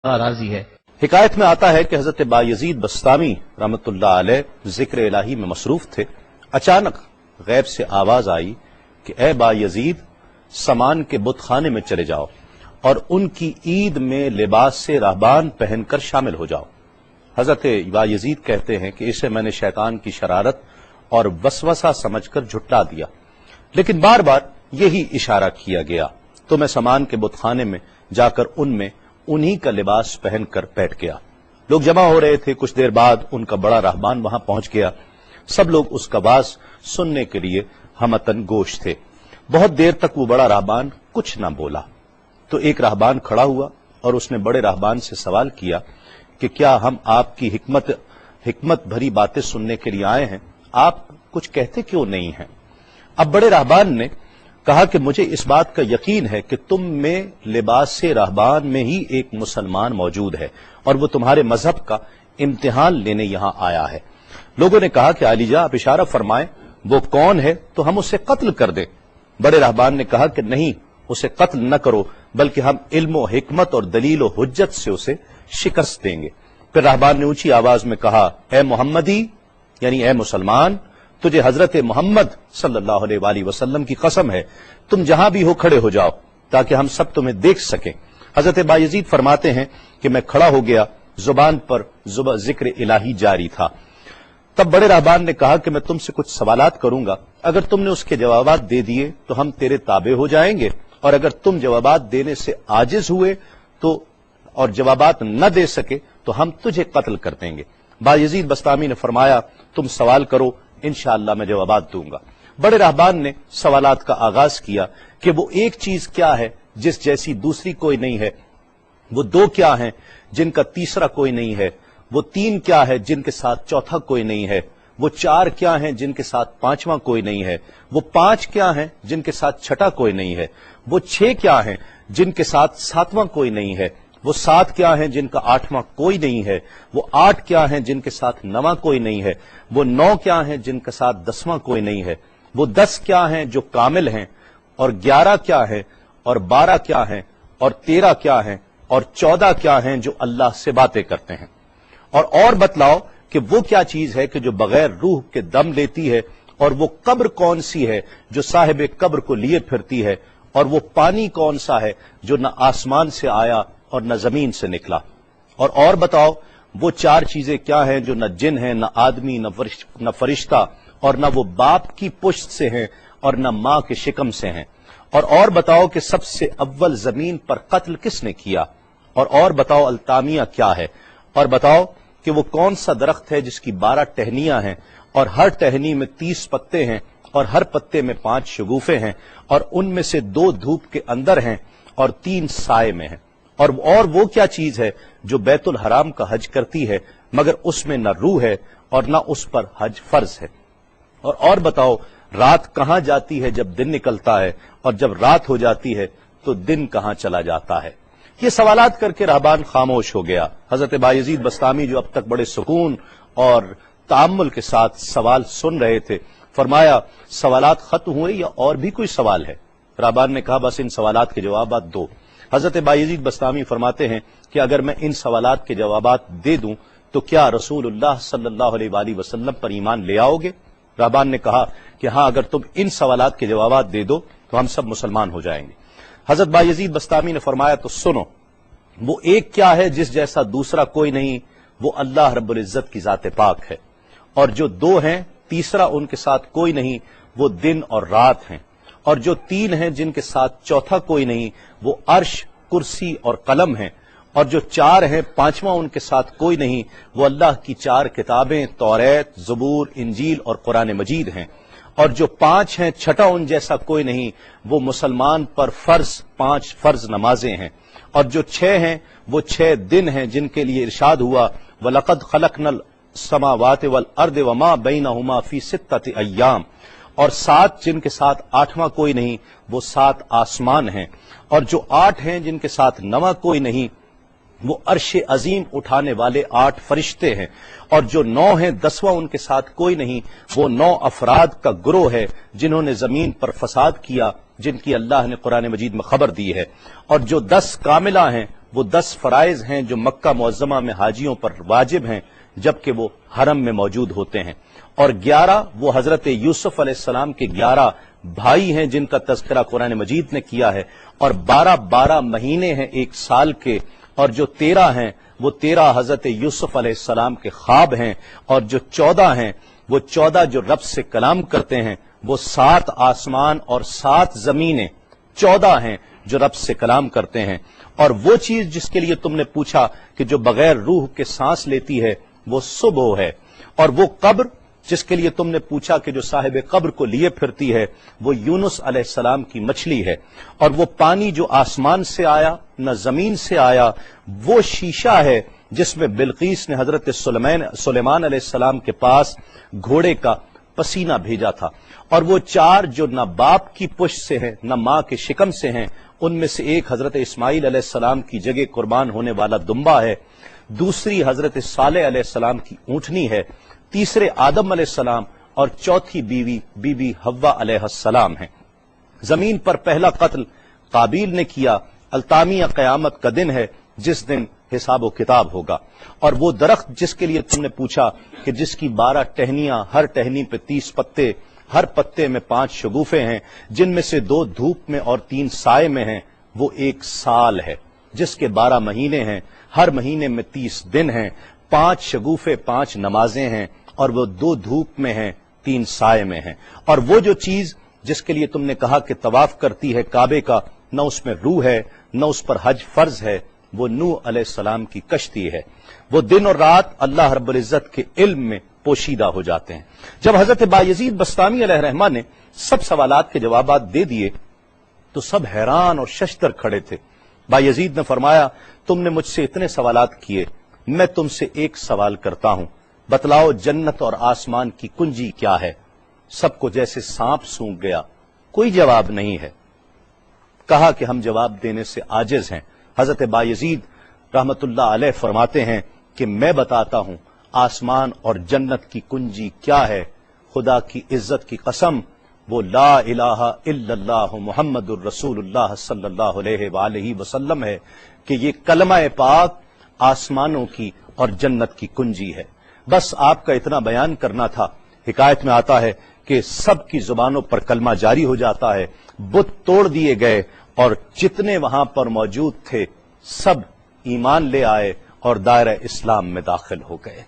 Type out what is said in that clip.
راضی ہے۔ حکایت میں آتا ہے کہ حضرت بایزید بستامی رحمۃ اللہ علیہ ذکر الہی میں مصروف تھے۔ اچانک غیب سے آواز آئی کہ اے بایزید، سامان کے بت خانے میں چلے جاؤ اور ان کی عید میں لباس سے راہبان پہن کر شامل ہو جاؤ۔ حضرت بایزید کہتے ہیں کہ اسے میں نے شیطان کی شرارت اور وسوسہ سمجھ کر جھٹلا دیا، لیکن بار بار یہی اشارہ کیا گیا تو میں سامان کے بت خانے میں جا کر ان میں انہی کا لباس پہن کر بیٹھ گیا۔ لوگ جمع ہو رہے تھے، کچھ دیر بعد ان کا بڑا راہبان وہاں پہنچ گیا۔ سب لوگ اس کا باز سننے کے لیے ہمتن گوش تھے۔ بہت دیر تک وہ بڑا راہبان کچھ نہ بولا تو ایک راہبان کھڑا ہوا اور اس نے بڑے راہبان سے سوال کیا کہ کیا ہم آپ کی حکمت بھری باتیں سننے کے لیے آئے ہیں، آپ کچھ کہتے کیوں نہیں ہیں؟ اب بڑے راہبان نے کہا کہ مجھے اس بات کا یقین ہے کہ تم میں لباس سے راہبان میں ہی ایک مسلمان موجود ہے اور وہ تمہارے مذہب کا امتحان لینے یہاں آیا ہے۔ لوگوں نے کہا کہ علی جاں آپ اشارہ فرمائیں، وہ کون ہے تو ہم اسے قتل کر دیں۔ بڑے راہبان نے کہا کہ نہیں، اسے قتل نہ کرو، بلکہ ہم علم و حکمت اور دلیل و حجت سے اسے شکست دیں گے۔ پھر راہبان نے اونچی آواز میں کہا، اے محمدی، یعنی اے مسلمان، تجھے حضرت محمد صلی اللہ علیہ وآلہ وسلم کی قسم ہے، تم جہاں بھی ہو کھڑے ہو جاؤ تاکہ ہم سب تمہیں دیکھ سکیں۔ حضرت بایزید فرماتے ہیں کہ میں کھڑا ہو گیا، زبان پر ذکر الہی جاری تھا۔ تب بڑے راہبان نے کہا کہ میں تم سے کچھ سوالات کروں گا، اگر تم نے اس کے جوابات دے دیے تو ہم تیرے تابع ہو جائیں گے، اور اگر تم جوابات دینے سے عاجز ہوئے تو اور جوابات نہ دے سکے تو ہم تجھے قتل کر دیں گے۔ بایزید بستامی نے فرمایا، تم سوال کرو، انشاءاللہ میں جوابات دوں گا۔ بڑے راہبان نے سوالات کا آغاز کیا کہ وہ ایک چیز کیا ہے جس جیسی دوسری کوئی نہیں ہے، وہ دو کیا ہیں جن کا تیسرا کوئی نہیں ہے، وہ تین کیا ہے جن کے ساتھ چوتھا کوئی نہیں ہے، وہ چار کیا ہیں جن کے ساتھ پانچواں کوئی نہیں ہے، وہ پانچ کیا ہیں جن کے ساتھ چھٹا کوئی نہیں ہے، وہ چھ کیا ہیں جن کے ساتھ ساتواں کوئی نہیں ہے، وہ سات کیا ہیں جن کا آٹھواں کوئی نہیں ہے، وہ آٹھ کیا ہیں جن کے ساتھ نواں کوئی نہیں ہے، وہ نو کیا ہیں جن کے ساتھ دسواں کوئی نہیں ہے، وہ 10 کیا ہیں جو کامل ہیں، اور 11 کیا ہیں، اور 12 کیا ہیں، اور 13 کیا ہیں، اور 14 کیا ہیں جو اللہ سے باتیں کرتے ہیں۔ اور بتلاؤ کہ وہ کیا چیز ہے کہ جو بغیر روح کے دم لیتی ہے، اور وہ قبر کون سی ہے جو صاحب قبر کو لیے پھرتی ہے، اور وہ پانی کون سا ہے جو نہ آسمان سے آیا اور نہ زمین سے نکلا۔ اور بتاؤ وہ چار چیزیں کیا ہیں جو نہ جن ہیں، نہ آدمی، نہ فرشتہ، اور نہ وہ باپ کی پشت سے ہیں اور نہ ماں کے شکم سے ہیں۔ اور بتاؤ کہ سب سے اول زمین پر قتل کس نے کیا، اور بتاؤ التامیہ کیا ہے، اور بتاؤ کہ وہ کون سا درخت ہے جس کی 12 ٹہنیاں ہیں اور ہر ٹہنی میں 30 پتے ہیں اور ہر پتے میں 5 شگوفے ہیں، اور ان میں سے 2 دھوپ کے اندر ہیں اور 3 سائے میں ہیں۔ اور وہ کیا چیز ہے جو بیت الحرام کا حج کرتی ہے مگر اس میں نہ روح ہے اور نہ اس پر حج فرض ہے۔ اور بتاؤ رات کہاں جاتی ہے جب دن نکلتا ہے، اور جب رات ہو جاتی ہے تو دن کہاں چلا جاتا ہے۔ یہ سوالات کر کے راہبان خاموش ہو گیا۔ حضرت بایزید بستامی جو اب تک بڑے سکون اور تأمل کے ساتھ سوال سن رہے تھے، فرمایا سوالات ختم ہوئے یا اور بھی کوئی سوال ہے؟ راہبان نے کہا بس ان سوالات کے جوابات دو۔ حضرت بایزید بستامی فرماتے ہیں کہ اگر میں ان سوالات کے جوابات دے دوں تو کیا رسول اللہ صلی اللہ علیہ وآلہ وسلم پر ایمان لے آؤ گے؟ راہبان نے کہا کہ ہاں، اگر تم ان سوالات کے جوابات دے دو تو ہم سب مسلمان ہو جائیں گے۔ حضرت بایزید بستامی نے فرمایا تو سنو، وہ ایک کیا ہے جس جیسا دوسرا کوئی نہیں، وہ اللہ رب العزت کی ذات پاک ہے، اور جو 2 ہیں تیسرا ان کے ساتھ کوئی نہیں، وہ دن اور رات ہیں، اور جو 3 ہیں جن کے ساتھ چوتھا کوئی نہیں، وہ عرش، کرسی اور قلم ہیں، اور جو 4 ہیں پانچواں ان کے ساتھ کوئی نہیں، وہ اللہ کی 4 کتابیں توریت، زبور، انجیل اور قرآن مجید ہیں، اور جو 5 ہیں چھٹا ان جیسا کوئی نہیں، وہ مسلمان پر 5 فرض نمازیں ہیں، اور جو 6 ہیں وہ 6 دن ہیں جن کے لیے ارشاد ہوا وَلَقَدْ خَلَقْنَا السَّمَاوَاتِ وَالْأَرْضَ وَمَا بَيْنَهُمَا فِي 6 أَيَّامٍ، اور 7 جن کے ساتھ 8واں کوئی نہیں، وہ 7 آسمان ہیں، اور جو 8 ہیں جن کے ساتھ 9واں کوئی نہیں، وہ عرش عظیم اٹھانے والے 8 فرشتے ہیں، اور جو 9 ہیں 10واں ان کے ساتھ کوئی نہیں، وہ 9 افراد کا گروہ ہے جنہوں نے زمین پر فساد کیا، جن کی اللہ نے قرآن مجید میں خبر دی ہے، اور جو 10 کاملہ ہیں وہ 10 فرائض ہیں جو مکہ معظمہ میں حاجیوں پر واجب ہیں جبکہ وہ حرم میں موجود ہوتے ہیں، اور 11 وہ حضرت یوسف علیہ السلام کے 11 بھائی ہیں جن کا تذکرہ قرآن مجید نے کیا ہے، اور 12 مہینے ہیں ایک سال کے، اور جو 13 ہیں وہ 13 حضرت یوسف علیہ السلام کے خواب ہیں، اور جو 14 ہیں وہ 14 جو رب سے کلام کرتے ہیں، وہ 7 آسمان اور 7 زمینیں 14 ہیں جو رب سے کلام کرتے ہیں، اور وہ چیز جس کے لیے تم نے پوچھا کہ جو بغیر روح کے سانس لیتی ہے وہ صبح ہے، اور وہ قبر جس کے لیے تم نے پوچھا کہ جو صاحب قبر کو لیے پھرتی ہے وہ یونس علیہ السلام کی مچھلی ہے، اور وہ پانی جو آسمان سے آیا نہ زمین سے آیا وہ شیشہ ہے جس میں بلقیس نے حضرت سلیمان علیہ السلام کے پاس گھوڑے کا پسینہ بھیجا تھا، اور وہ 4 جو نہ باپ کی پشت سے ہیں نہ ماں کے شکم سے ہیں، ان میں سے ایک حضرت اسماعیل علیہ السلام کی جگہ قربان ہونے والا دمبا ہے، دوسری حضرت صالح علیہ السلام کی اونٹنی ہے، تیسرے آدم علیہ السلام، اور چوتھی بیوی بی بی حوا علیہ السلام ہیں۔ زمین پر پہلا قتل قابیل نے کیا، التامیہ قیامت کا دن ہے جس دن حساب و کتاب ہوگا، اور وہ درخت جس کے لیے تم نے پوچھا کہ جس کی 12 ٹہنیاں، ہر ٹہنی پہ 30 پتے، ہر پتے میں 5 شگوفے ہیں جن میں سے 2 دھوپ میں اور 3 سائے میں ہیں، وہ 1 سال ہے جس کے 12 مہینے ہیں، ہر مہینے میں 30 دن ہیں، 5 شگوفے 5 نمازیں ہیں، اور وہ 2 دھوپ میں ہیں 3 سائے میں ہیں، اور وہ جو چیز جس کے لیے تم نے کہا کہ طواف کرتی ہے کعبے کا، نہ اس میں روح ہے نہ اس پر حج فرض ہے، وہ نوح علیہ السلام کی کشتی ہے، وہ دن اور رات اللہ رب العزت کے علم میں پوشیدہ ہو جاتے ہیں۔ جب حضرت بایزید بسطامی علیہ الرحمہ نے سب سوالات کے جوابات دے دیے تو سب حیران اور ششدر کھڑے تھے۔ بایزید نے فرمایا تم نے مجھ سے اتنے سوالات کیے، میں تم سے ایک سوال کرتا ہوں، بتلاؤ جنت اور آسمان کی کنجی کیا ہے؟ سب کو جیسے سانپ سونگھ گیا، کوئی جواب نہیں ہے۔ کہا کہ ہم جواب دینے سے عاجز ہیں۔ حضرت بایزید رحمت اللہ علیہ فرماتے ہیں کہ میں بتاتا ہوں آسمان اور جنت کی کنجی کیا ہے، خدا کی عزت کی قسم وہ لا الہ الا اللہ محمد الرسول اللہ صلی اللہ علیہ وآلہ وسلم ہے کہ یہ کلمہ پاک آسمانوں کی اور جنت کی کنجی ہے۔ بس آپ کا اتنا بیان کرنا تھا۔ حکایت میں آتا ہے کہ سب کی زبانوں پر کلمہ جاری ہو جاتا ہے، بت توڑ دیے گئے، اور جتنے وہاں پر موجود تھے سب ایمان لے آئے اور دائرہ اسلام میں داخل ہو گئے۔